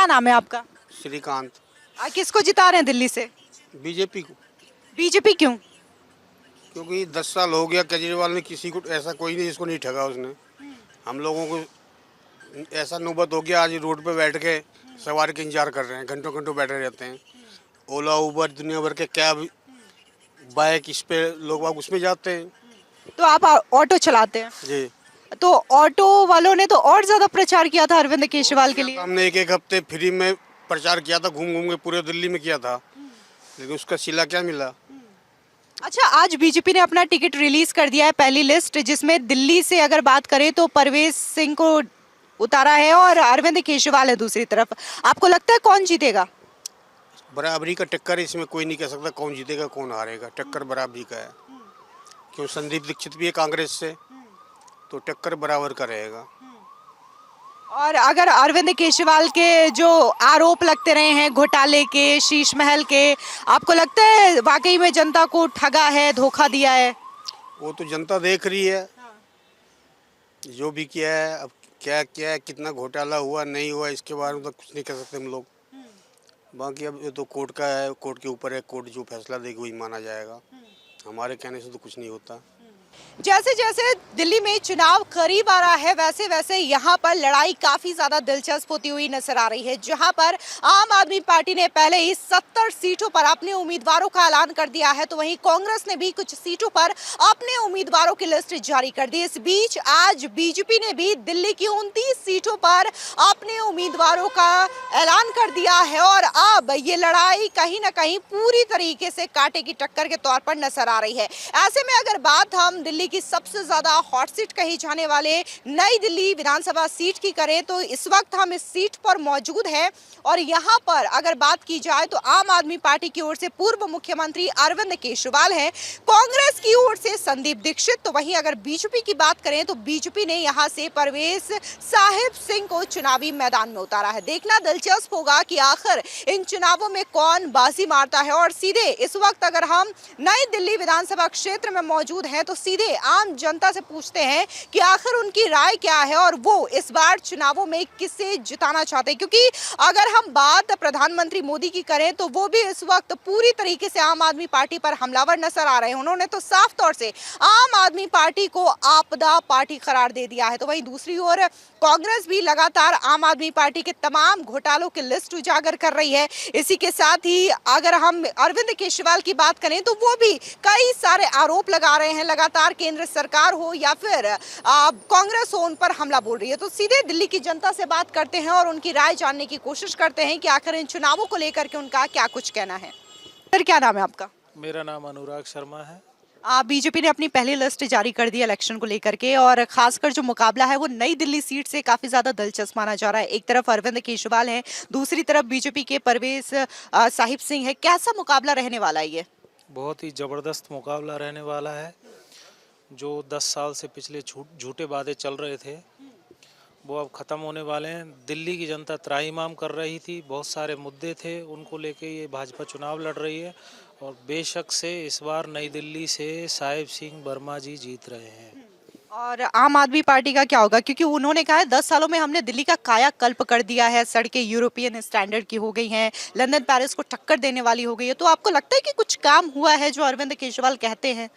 क्या नाम है आपका? श्रीकांत। किसको जिता रहे हैं दिल्ली से? बीजेपी को। बीजेपी क्यों? क्योंकि 10 साल हो गया केजरीवाल ने, किसी को ऐसा कोई नहीं जिसको नहीं ठगा उसने। हम लोगों को ऐसा नौबत हो गया, आज रोड पे बैठ के सवारी का इंतजार कर रहे हैं, घंटों घंटों बैठे रहते हैं। ओला उबर दुनिया भर के कैब बाइक, इस पे लोग बाग उसमें जाते हैं। तो आप ऑटो चलाते हैं, जी। तो ऑटो वालों ने तो और ज्यादा प्रचार किया था अरविंद केजरीवाल के लिए। हमने एक हफ्ते फ्री में प्रचार किया था, घूम घूम के पूरे दिल्ली में किया था, लेकिन उसका सिला क्या मिला। अच्छा, आज बीजेपी ने अपना टिकट रिलीज कर दिया है, पहली लिस्ट, जिसमें दिल्ली से अगर बात करें तो परवेज सिंह को उतारा है और अरविंद केजरीवाल है दूसरी तरफ। आपको लगता है कौन जीतेगा? बराबरी का टक्कर है, इसमें कोई नहीं कह सकता कौन जीतेगा कौन हारेगा। टक्कर बराबरी का है, क्यों संदीप दीक्षित भी है कांग्रेस से, तो टक्कर बराबर का रहेगा। और अगर अरविंद केजरीवाल के जो आरोप लगते रहे हैं घोटाले के, शीश महल के, आपको लगता है वाकई में जनता को ठगा है, धोखा दिया है? वो तो जनता देख रही है, जो भी किया है। अब क्या क्या है, कितना घोटाला हुआ नहीं हुआ, इसके बारे में तो कुछ नहीं कह सकते हम लोग। बाकी अब ये तो कोर्ट का है, कोर्ट के ऊपर है, कोर्ट जो फैसला देगी वही माना जाएगा। हमारे कहने से तो कुछ नहीं होता। जैसे जैसे दिल्ली में चुनाव करीब आ रहा है, वैसे वैसे यहाँ पर लड़ाई काफी ज्यादा दिलचस्प होती हुई नजर आ रही है। जहाँ पर आम आदमी पार्टी ने पहले ही 70 सीटों पर अपने उम्मीदवारों का ऐलान कर दिया है, तो वहीं कांग्रेस ने भी कुछ सीटों पर अपने उम्मीदवारों की लिस्ट जारी कर दी। इस बीच आज बीजेपी ने भी दिल्ली की 29 सीटों पर अपने उम्मीदवारों का ऐलान कर दिया है और अब ये लड़ाई कहीं ना कहीं पूरी तरीके से कांटे की टक्कर के तौर पर नजर आ रही है। ऐसे में अगर बात हम दिल्ली की सबसे ज्यादा हॉट सीट कही जाने वाले नई दिल्ली विधानसभा सीट की करें, तो इस वक्त हम इस सीट पर मौजूद हैं और यहां पर अगर बात की जाए तो आम आदमी पार्टी की ओर से पूर्व मुख्यमंत्री अरविंद केजरीवाल हैं, कांग्रेस की ओर से संदीप दीक्षित, तो वहीं अगर बीजेपी की बात करें तो बीजेपी ने यहां से परवेज साहिब सिंह को चुनावी मैदान में उतारा है। देखना दिलचस्प होगा कि आखिर इन चुनावों में कौन बाजी मारता है। और सीधे इस वक्त अगर हम नई दिल्ली विधानसभा क्षेत्र में मौजूद हैं तो सीधे आम जनता से पूछते हैं कि आखिर उनकी राय क्या है और वो इस बार चुनावों में किसे जिताना चाहते हैं। क्योंकि अगर हम बात प्रधानमंत्री मोदी की करें तो वो भी इस वक्त पूरी तरीके से आम आदमी पार्टी पर हमलावर नजर आ रहे हैं। उन्होंने तो साफ तौर से आम आदमी पार्टी को आपदा पार्टी करार दे दिया है। तो वहीं दूसरी ओर कांग्रेस भी लगातार आम आदमी पार्टी के तमाम घोटालों की लिस्ट उजागर कर रही है। इसी के साथ ही अगर हम अरविंद केजरीवाल की बात करें तो वो भी कई सारे आरोप लगा रहे हैं, लगातार केंद्र सरकार हो या फिर कांग्रेस हो उन पर हमला बोल रही है। तो सीधे दिल्ली की जनता से बात करते हैं और उनकी राय जानने की कोशिश करते हैं कि आखिर इन चुनावों को लेकर के उनका क्या कुछ कहना है। सर, क्या नाम है आपका? मेरा नाम अनुराग शर्मा है। बीजेपी ने अपनी पहली लिस्ट जारी कर दी इलेक्शन को लेकर के और खासकर जो मुकाबला है वो नई दिल्ली सीट से काफी ज्यादा दिलचस्प माना जा रहा है। एक तरफ अरविंद केजरीवाल है, दूसरी तरफ बीजेपी के परवेज साहिब सिंह है। कैसा मुकाबला रहने वाला है ये? बहुत ही ज़बरदस्त मुकाबला रहने वाला है। जो 10 साल से पिछले झूठे वादे चल रहे थे वो अब ख़त्म होने वाले हैं। दिल्ली की जनता त्राहिमाम कर रही थी, बहुत सारे मुद्दे थे, उनको लेके ये भाजपा चुनाव लड़ रही है और बेशक से इस बार नई दिल्ली से साहिब सिंह वर्मा जी जीत रहे हैं। और आम आदमी पार्टी का क्या होगा? क्योंकि उन्होंने कहा है 10 सालों में हमने दिल्ली का कायाकल्प कर दिया है, सड़कें यूरोपियन स्टैंडर्ड की हो गई हैं, लंदन पेरिस को टक्कर देने वाली हो गई है। तो आपको लगता है कि कुछ काम हुआ है जो अरविंद केजरीवाल कहते हैं?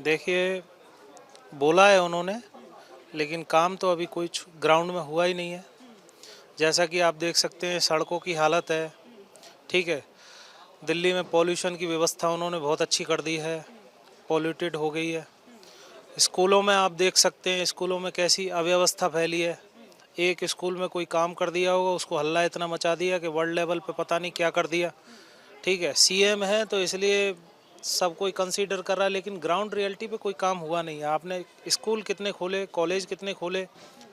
देखिए, बोला है उन्होंने, लेकिन काम तो अभी कोई ग्राउंड में हुआ ही नहीं है। जैसा कि आप देख सकते हैं सड़कों की हालत है, ठीक है। दिल्ली में पॉल्यूशन की व्यवस्था उन्होंने बहुत अच्छी कर दी है, पॉल्यूटेड हो गई है। स्कूलों में आप देख सकते हैं स्कूलों में कैसी अव्यवस्था फैली है। एक स्कूल में कोई काम कर दिया होगा, उसको हल्ला इतना मचा दिया कि वर्ल्ड लेवल पे पता नहीं क्या कर दिया, ठीक है। सीएम है तो इसलिए सब कोई कंसीडर कर रहा है, लेकिन ग्राउंड रियलिटी पे कोई काम हुआ नहीं है। आपने स्कूल कितने खोले, कॉलेज कितने खोले,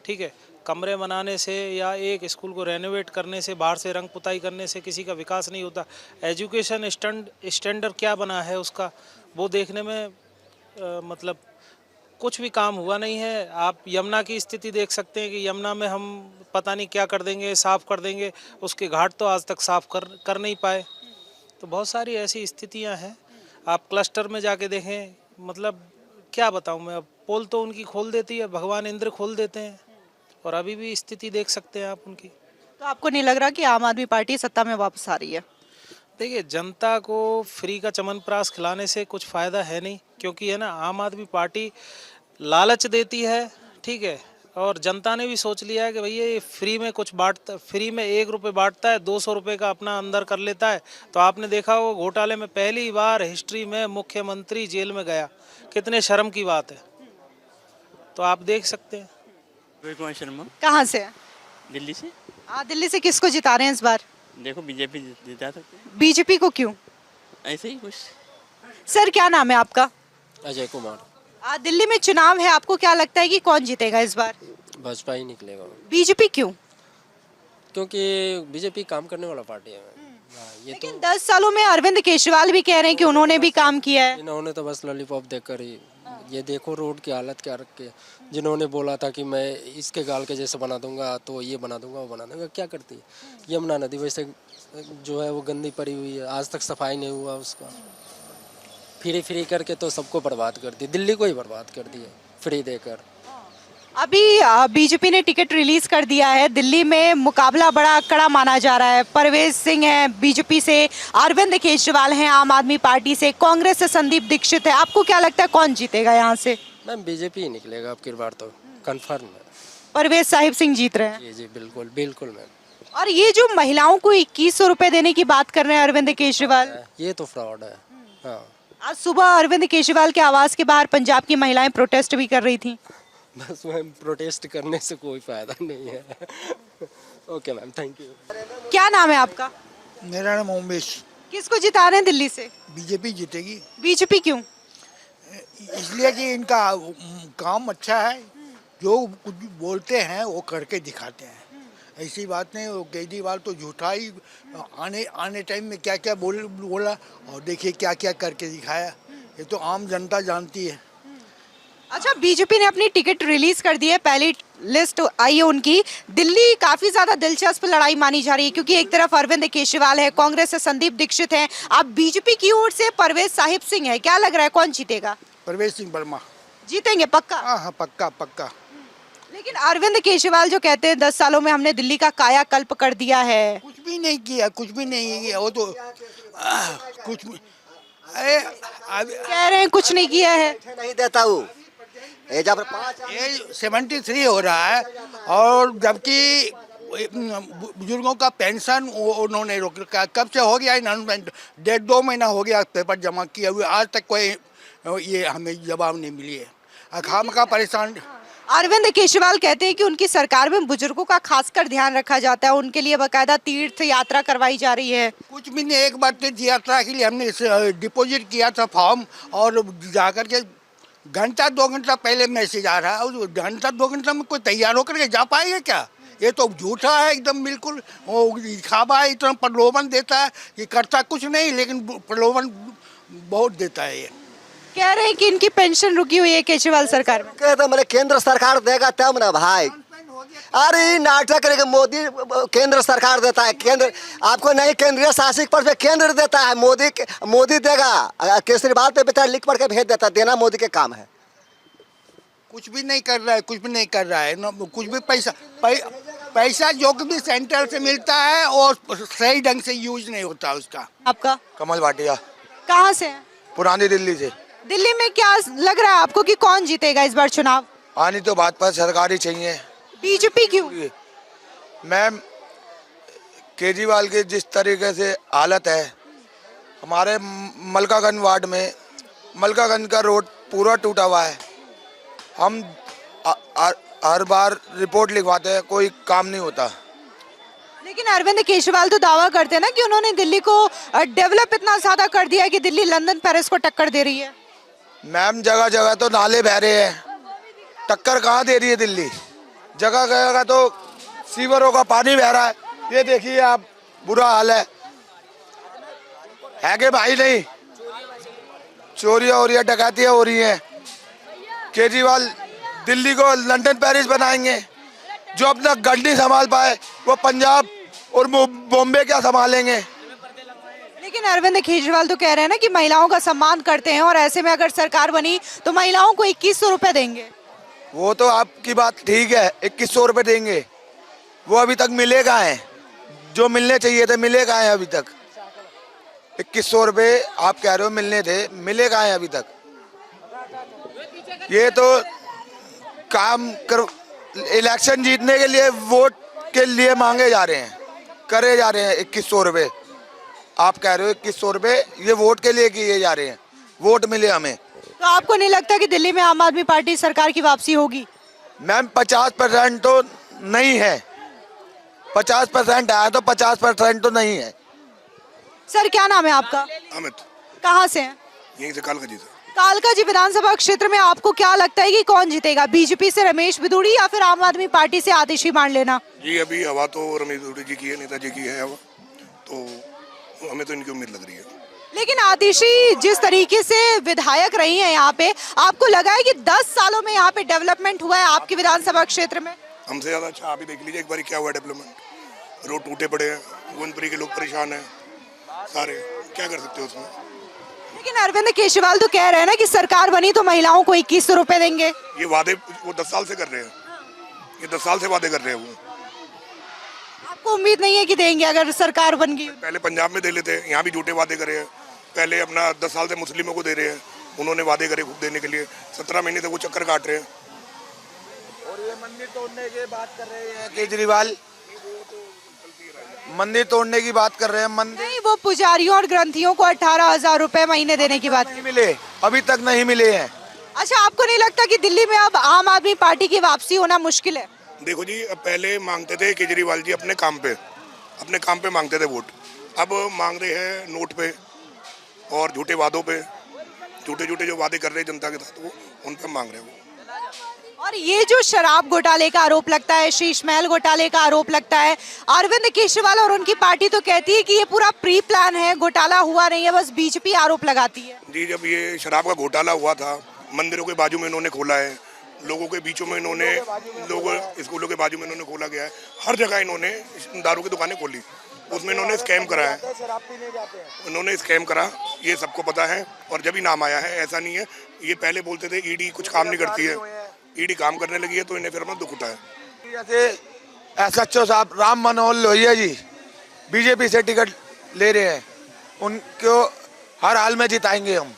ठीक है। कमरे बनाने से या एक स्कूल को रेनोवेट करने से, बाहर से रंग पुताई करने से किसी का विकास नहीं होता। एजुकेशन स्टैंडर्ड क्या बना है उसका, वो देखने में मतलब कुछ भी काम हुआ नहीं है। आप यमुना की स्थिति देख सकते हैं कि यमुना में हम पता नहीं क्या कर देंगे, साफ़ कर देंगे, उसके घाट तो आज तक साफ़ कर नहीं पाए। तो बहुत सारी ऐसी स्थितियां हैं। आप क्लस्टर में जाके देखें, मतलब क्या बताऊं मैं, अब पोल तो उनकी खोल देती है, भगवान इंद्र खोल देते हैं, और अभी भी स्थिति देख सकते हैं आप उनकी। तो आपको नहीं लग रहा कि आम आदमी पार्टी सत्ता में वापस आ रही है? देखिए, जनता को फ्री का च्यवनप्राश खिलाने से कुछ फ़ायदा है नहीं, क्योंकि है ना, आम आदमी पार्टी लालच देती है, ठीक है, और जनता ने भी सोच लिया है कि भैया ये फ्री में कुछ बांटता, फ्री में 1 रुपये बांटता है, 200 रुपये का अपना अंदर कर लेता है। तो आपने देखा हो घोटाले में पहली बार हिस्ट्री में मुख्यमंत्री जेल में गया, कितने शर्म की बात है। तो आप देख सकते हैं। रोहित कुमार शर्मा, कहाँ से है? दिल्ली से। दिल्ली से किसको जिता रहे हैं इस बार? देखो बीजेपी जिता सकते हैं, बीजेपी को क्यों? ऐसे ही कुछ। सर क्या नाम है आपका? अजय कुमार। दिल्ली में चुनाव है, आपको क्या लगता है कि कौन जीतेगा इस बार? भाजपा ही निकलेगा, बीजेपी क्यों? क्योंकि बीजेपी काम करने वाला पार्टी है। ये तो लेकिन 10 सालों में अरविंद केजरीवाल भी कह रहे हैं कि उन्होंने भी काम किया है। इन्होंने तो बस लॉलीपॉप देकर ही, ये देखो रोड की हालत क्या रखी है। जिन्होंने बोला था कि मैं इसके गाल के जैसे बना दूंगा, तो ये बना दूंगा, वो बना दूंगा, क्या करती है। यमुना नदी वैसे जो है वो गंदी पड़ी हुई है, आज तक सफाई नहीं हुआ उसका। फ्री फ्री करके तो सबको बर्बाद कर दी, दिल्ली को ही बर्बाद कर दिया फ्री देकर। अभी बीजेपी ने टिकट रिलीज कर दिया है, दिल्ली में मुकाबला बड़ा कड़ा माना जा रहा है। परवेज सिंह है बीजेपी से, अरविंद केजरीवाल हैं आम आदमी पार्टी से, कांग्रेस से संदीप दीक्षित है। आपको क्या लगता है कौन जीतेगा यहाँ से? मैम बीजेपी ही निकलेगा अब की बार तो, कन्फर्म है। परवेज साहिब सिंह जीत रहे हैं। जी जी बिल्कुल बिल्कुल मैम। और ये जो महिलाओं को 2100 रुपए देने की बात कर रहे हैं अरविंद केजरीवाल, ये तो फ्रॉड है। हाँ, आज सुबह अरविंद केजरीवाल के आवास के बाहर पंजाब की महिलाएं प्रोटेस्ट भी कर रही थी। बस मैम प्रोटेस्ट करने से कोई फायदा नहीं है। Okay ma'am, thank you. क्या नाम है आपका? मेरा नाम उमेश। किसको जिता रहे हैं दिल्ली से? बीजेपी जीतेगी, बीजेपी क्यों? इसलिए कि इनका काम अच्छा है, जो कुछ बोलते हैं वो करके दिखाते हैं। ऐसी बात नहीं, वो केजरीवाल तो झूठा ही आने टाइम में क्या क्या बोला, और देखिए क्या क्या करके दिखाया। ये तो आम जनता जानती है। अच्छा, बीजेपी ने अपनी टिकट रिलीज कर दी है, पहली लिस्ट आई है उनकी। दिल्ली काफी ज्यादा दिलचस्प लड़ाई मानी जा रही है, क्योंकि एक तरफ अरविंद केजरीवाल है, कांग्रेस से संदीप दीक्षित है, अब बीजेपी की ओर से परवेज साहिब सिंह है। क्या लग रहा है कौन जीतेगा? परवेज सिंह वर्मा जीतेंगे पक्का? हाँ पक्का पक्का। लेकिन अरविंद केजरीवाल जो कहते हैं 10 सालों में हमने दिल्ली का कायाकल्प कर दिया है। कुछ भी नहीं किया, कुछ भी नहीं किया। वो तो कुछ भी, अरे कह रहे हैं कुछ नहीं किया है। नहीं देता हूँ, ये जब 5 ये 73 हो रहा है, और जबकि बुजुर्गों का पेंशन उन्होंने रोक रखा। कब से हो गया अनाउंसमेंट? 1.5-2 महीना हो गया पेपर जमा किए हुए, आज तक कोई ये हमें जवाब नहीं मिली है। खाम का परेशान। अरविंद केजरीवाल कहते हैं कि उनकी सरकार में बुजुर्गों का खासकर ध्यान रखा जाता है, उनके लिए बकायदा तीर्थ यात्रा करवाई जा रही है। कुछ भी नहीं, एक बार तीर्थ यात्रा के लिए हमने डिपॉजिट किया था फॉर्म, और जाकर के घंटा 2 घंटा पहले मैसेज आ रहा है, और घंटा 2 घंटा में कोई तैयार होकर के जा पाएगा क्या? ये तो झूठा है एकदम, बिल्कुल वो दिखावा है। इतना प्रलोभन देता है, ये करता कुछ नहीं, लेकिन प्रलोभन बहुत देता है। ये कह रहे हैं कि इनकी पेंशन रुकी हुई है केजरीवाल सरकार में। कहते मेरे केंद्र सरकार देगा तब ना भाई। अरे नाटक करेगा, मोदी केंद्र सरकार देता है, केंद्र आपको नहीं, केंद्रीय शासित पर केंद्र देता है, मोदी देगा। केजरीवाल पे बेटा लिख पढ़ के भेज देता, देना मोदी के काम है। कुछ भी नहीं कर रहा है, कुछ भी नहीं कर रहा है। कुछ भी पैसा जो भी सेंटर से मिलता है और सही ढंग से यूज नहीं होता उसका। आपका? कमल भाटिया, कहाँ से है? पुरानी दिल्ली से। दिल्ली में क्या लग रहा है आपको कि कौन जीतेगा इस बार चुनाव? आनी तो भाजपा सरकार ही चाहिए। बीजेपी क्यों? मैम केजरीवाल के जिस तरीके से हालत है, हमारे मलकागंज वार्ड में, मलकागंज का रोड पूरा टूटा हुआ है। हम हर बार रिपोर्ट लिखवाते हैं, कोई काम नहीं होता। लेकिन अरविंद केजरीवाल तो दावा करते हैं ना कि उन्होंने दिल्ली को डेवलप इतना ज्यादा कर दिया है कि दिल्ली लंदन पेरिस को टक्कर दे रही है। मैम जगह जगह तो नाले बह रहे हैं, टक्कर कहाँ दे रही है दिल्ली? जगह जगह तो सीवरों का पानी बह रहा है। ये देखिए आप, बुरा हाल है कि भाई? नहीं, चोरियां हो रही है, डकैतियां हो रही हैं। केजरीवाल दिल्ली को लंदन पेरिस बनाएंगे। जो अपना गड्डी संभाल पाए वो पंजाब और बॉम्बे क्या संभालेंगे? लेकिन अरविंद केजरीवाल तो कह रहे हैं ना कि महिलाओं का सम्मान करते हैं, और ऐसे में अगर सरकार बनी तो महिलाओं को 2100 रुपए देंगे। वो तो आपकी बात ठीक है, 2100 रुपये देंगे, वो अभी तक मिले कहाँ हैं? जो मिलने चाहिए थे मिले कहाँ हैं अभी तक? 2100 रुपये आप कह रहे हो मिलने थे, मिले कहाँ हैं अभी तक? ये तो काम कर, इलेक्शन जीतने के लिए वोट के लिए मांगे जा रहे हैं, करे जा रहे हैं 2100 रुपये। आप कह रहे हो 2100 रुपये ये वोट के लिए किए जा रहे हैं, वोट मिले हमें। तो आपको नहीं लगता कि दिल्ली में आम आदमी पार्टी सरकार की वापसी होगी? मैम 50% तो नहीं है, 50% आया तो 50% तो नहीं है। सर क्या नाम है आपका? अमित, कहाँ से हैं? यहीं से कालका जी से। कालकाजी विधानसभा क्षेत्र में आपको क्या लगता है कि कौन जीतेगा, बीजेपी से रमेश बिधूड़ी या फिर आम आदमी पार्टी से आतिशी मान लेना? जी अभी हवा तो रमेश बिधूड़ी जी की है, नेताजी की है हवा, तो हमें तो इनकी उम्मीद लग रही है। लेकिन आतिशी जिस तरीके से विधायक रही हैं यहाँ पे, आपको लगा है कि 10 सालों में यहाँ पे डेवलपमेंट हुआ है आपके विधानसभा क्षेत्र में? हमसे ज़्यादा अच्छा आप ही देख लीजिए एक बार क्या हुआ डेवलपमेंट। रोड टूटे पड़े हैं, गोविंदपुरी के लोग परेशान हैं सारे, क्या कर सकते हो उसमें। लेकिन अरविंद केजरीवाल तो कह रहे हैं ना कि सरकार बनी तो महिलाओं को 2100 रुपए देंगे। ये वादे वो 10 साल से कर रहे हैं, ये 10 साल से वादे कर रहे हैं वो। आपको उम्मीद नहीं है कि देंगे अगर सरकार बन गई? पहले पंजाब में दे लेते, यहाँ भी झूठे वादे करे हैं। पहले अपना 10 साल से मुस्लिमों को दे रहे हैं, उन्होंने वादे करे खूब देने के लिए, 17 महीने तक वो चक्कर काट रहे हैं। और ये मंदिर तोड़ने की बात कर रहे हैं केजरीवाल, मंदिर तोड़ने की बात कर रहे हैं। मंदिर नहीं, वो पुजारियों और ग्रंथियों को 18,000 रुपए महीने देने की बात। नहीं मिले, अभी तक नहीं मिले हैं। अच्छा, आपको नहीं लगता कि दिल्ली में अब आम आदमी पार्टी की वापसी होना मुश्किल है? देखो जी, अब पहले मांगते थे केजरीवाल जी अपने काम पे मांगते थे वोट, अब मांग रहे हैं नोट पे और झूठे वादों पे, झूठे जो वादे कर रहे हैं जनता के साथ वो उन पे मांग रहे हैं वो। और ये जो शराब घोटाले का आरोप लगता है, शीश महल घोटाले का आरोप लगता है, अरविंद केजरीवाल और उनकी पार्टी तो कहती है कि ये पूरा प्री प्लान है, घोटाला हुआ नहीं है, बस बीजेपी आरोप लगाती है। जी, जब ये शराब का घोटाला हुआ था, मंदिरों के बाजू में इन्होंने खोला है, लोगों के बीचों में इन्होंने, स्कूलों के बाजू में इन्होंने खोला गया है, हर जगह इन्होंने दारू की दुकानें खोली, उसमें इन्होंने स्कैम करा है, इन्होंने स्कैम करा, ये सबको पता है और जब ही नाम आया है। ऐसा नहीं है, ये पहले बोलते थे ईडी कुछ काम नहीं करती है, ईडी काम करने लगी है तो इन्हें फिर अपना दुख उठा है। जैसे SHO साहब राम मनोहर लोहिया जी बीजेपी से टिकट ले रहे हैं, उनको हर हाल में जिताएंगे हम।